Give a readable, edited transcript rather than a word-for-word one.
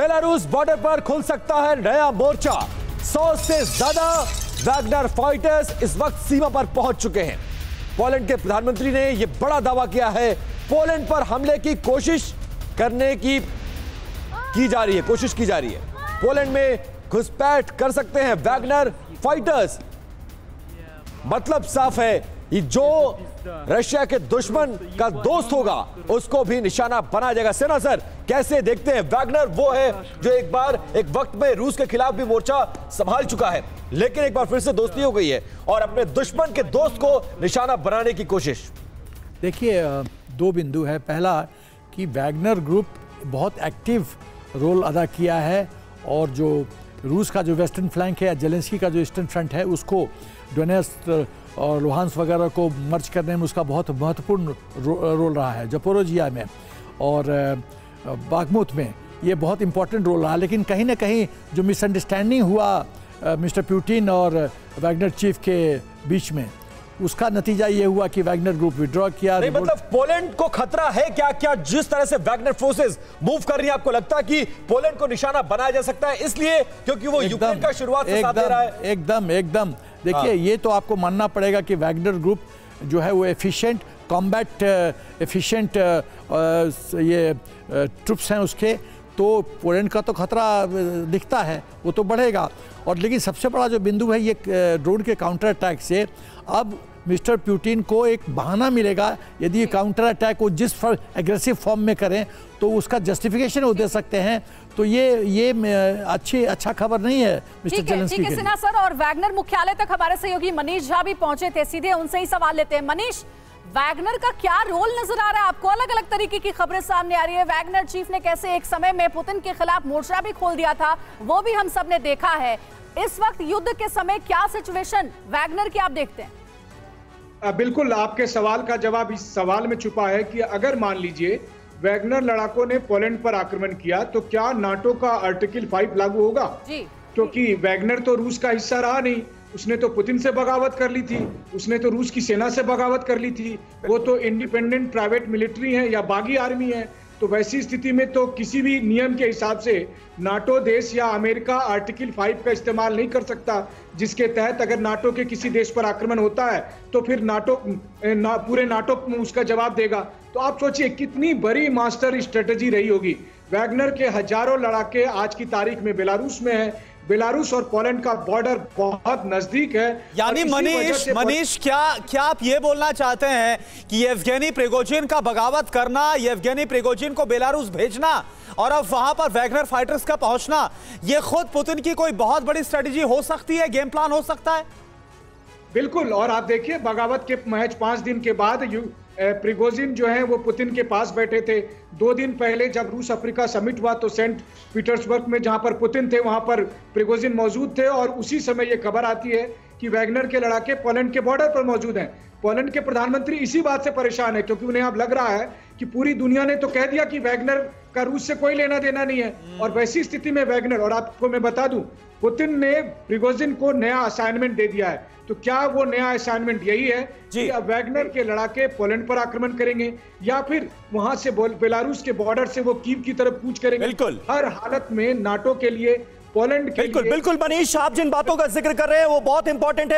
Belarus border पर खुल सकता है नया मोर्चा। 100 से ज्यादा वैगनर फाइटर्स इस वक्त सीमा पर पहुंच चुके हैं। पोलैंड के प्रधानमंत्री ने यह बड़ा दावा किया है, पोलैंड पर हमले की कोशिश करने की जा रही है। पोलैंड में घुसपैठ कर सकते हैं वैगनर फाइटर्स। मतलब साफ है कि जो रशिया के दुश्मन का दोस्त होगा उसको भी निशाना बनाया जाएगा। सेना सर, कैसे देखते हैं? वैगनर वो है जो एक वक्त में रूस के खिलाफ भी मोर्चा संभाल चुका है, लेकिन एक बार फिर से दोस्ती हो गई है और अपने दुश्मन के दोस्त को निशाना बनाने की कोशिश। देखिए, दो बिंदु है। पहला कि वैगनर ग्रुप बहुत एक्टिव रोल अदा किया है और जो रूस का जो वेस्टर्न फ्लैंक है या जेलेंस्की का जो ईस्टर्न फ्रंट है उसको डोनेट्स्क और लुहांस्क वगैरह को मर्ज करने में उसका बहुत महत्वपूर्ण रोल रहा है। ज़पोरोजिया में और बागमुत में ये बहुत इंपॉर्टेंट रोल रहा। लेकिन कहीं ना कहीं जो मिसअंडरस्टैंडिंग हुआ मिस्टर पुतिन और वैगनर चीफ के बीच में, उसका नतीजा ये हुआ कि वैगनर ग्रुप विड्रॉ किया। नहीं, मतलब पोलैंड को खतरा है क्या? जिस तरह से वैगनर फोर्सेस मूव कर रही है, आपको लगता है कि पोलैंड को निशाना बनाया जा सकता है इसलिए क्योंकि वो यूक्रेन का शुरुआत से साथ दे रहा है? एकदम देखिए, ये तो आपको मानना पड़ेगा कि वैगनर ग्रुप जो है वो एफिशिएंट कॉम्बैट एफिशिएंट ये ट्रुप्स हैं उसके, तो पोलैंड का तो खतरा दिखता है, वो तो बढ़ेगा। और लेकिन सबसे बड़ा जो बिंदु है ये ड्रोन के काउंटर अटैक से अब मिस्टर पुतिन को एक बहाना मिलेगा। यदि काउंटर अटैक को जिस एग्रेसिव फॉर्म में करें तो उसका जस्टिफिकेशन वो दे सकते हैं। तो ये अच्छा खबर नहीं है मिस्टर जेलेंस्की के लिए। सिन्हा सर, और वैगनर मुख्यालय तक हमारे सहयोगी मनीष झा भी पहुंचे थे, सीधे उनसे ही सवाल लेते हैं। मनीष, वैगनर का क्या रोल नजर आ रहा है आपको? अलग अलग तरीके की खबरें सामने आ रही है। वैगनर चीफ ने कैसे एक समय में पुतिन के खिलाफ मोर्चा भी खोल दिया था, वो भी हम सब ने देखा है। इस वक्त युद्ध के समय क्या सिचुएशन वैगनर की आप देखते हैं? बिल्कुल, आपके सवाल का जवाब इस सवाल में छुपा है कि अगर मान लीजिए वैगनर लड़ाकों ने पोलैंड पर आक्रमण किया तो क्या नाटो का आर्टिकल 5 लागू होगा? जी, क्योंकि वैगनर तो रूस का हिस्सा रहा नहीं। उसने तो पुतिन से बगावत कर ली थी, उसने तो रूस की सेना से बगावत कर ली थी। वो तो इंडिपेंडेंट प्राइवेट मिलिट्री है या बागी आर्मी है। तो वैसी स्थिति में तो किसी भी नियम के हिसाब से नाटो देश या अमेरिका आर्टिकल 5 का इस्तेमाल नहीं कर सकता, जिसके तहत अगर नाटो के किसी देश पर आक्रमण होता है तो फिर पूरे नाटो उसका जवाब देगा। तो आप सोचिए कितनी बड़ी मास्टर स्ट्रेटजी रही होगी। वैगनर के हजारों लड़ाके आज की तारीख में बेलारूस में है। बेलारूस और पोलैंड का बॉर्डर बहुत नजदीक है। यानी मनीष, क्या आप ये बोलना चाहते हैं कि येवगेनी प्रिगोजिन का बगावत करना, येवगेनी प्रिगोजिन को बेलारूस भेजना और अब वहां पर वैगनर फाइटर्स का पहुंचना, ये खुद पुतिन की कोई बहुत बड़ी स्ट्रेटजी हो सकती है, गेम प्लान हो सकता है? बिल्कुल, और आप देखिए बगावत के महज 5 दिन के बाद प्रिगोजिन जो है वो पुतिन के पास बैठे थे। 2 दिन पहले जब रूस अफ्रीका समिट हुआ तो सेंट पीटर्सबर्ग में जहां पर पुतिन थे वहां पर प्रिगोजिन मौजूद थे और उसी समय ये खबर आती है कि वैगनर के लड़ाके पोलैंड के बॉर्डर पर मौजूद हैं। पोलैंड के प्रधानमंत्री इसी बात से परेशान है क्योंकि उन्हें अब लग रहा है कि पूरी दुनिया ने तो कह दिया कि वैगनर का रूस से कोई लेना देना नहीं है। और वैसी स्थिति में वैगनर, और आपको मैं बता दूं, पुतिन ने प्रिगोजिन को नया असाइनमेंट दे दिया है। तो क्या वो नया असाइनमेंट यही है कि अब वैगनर के लड़ाके पोलैंड पर आक्रमण करेंगे या फिर वहां से बेलारूस के बॉर्डर से वो कीव की तरफ कूच करेंगे? बिल्कुल, हर हालत में नाटो के लिए, पोलैंड के लिए। बिल्कुल मनीष, आप जिन बातों का जिक्र कर रहे हैं वो बहुत इंपॉर्टेंट है।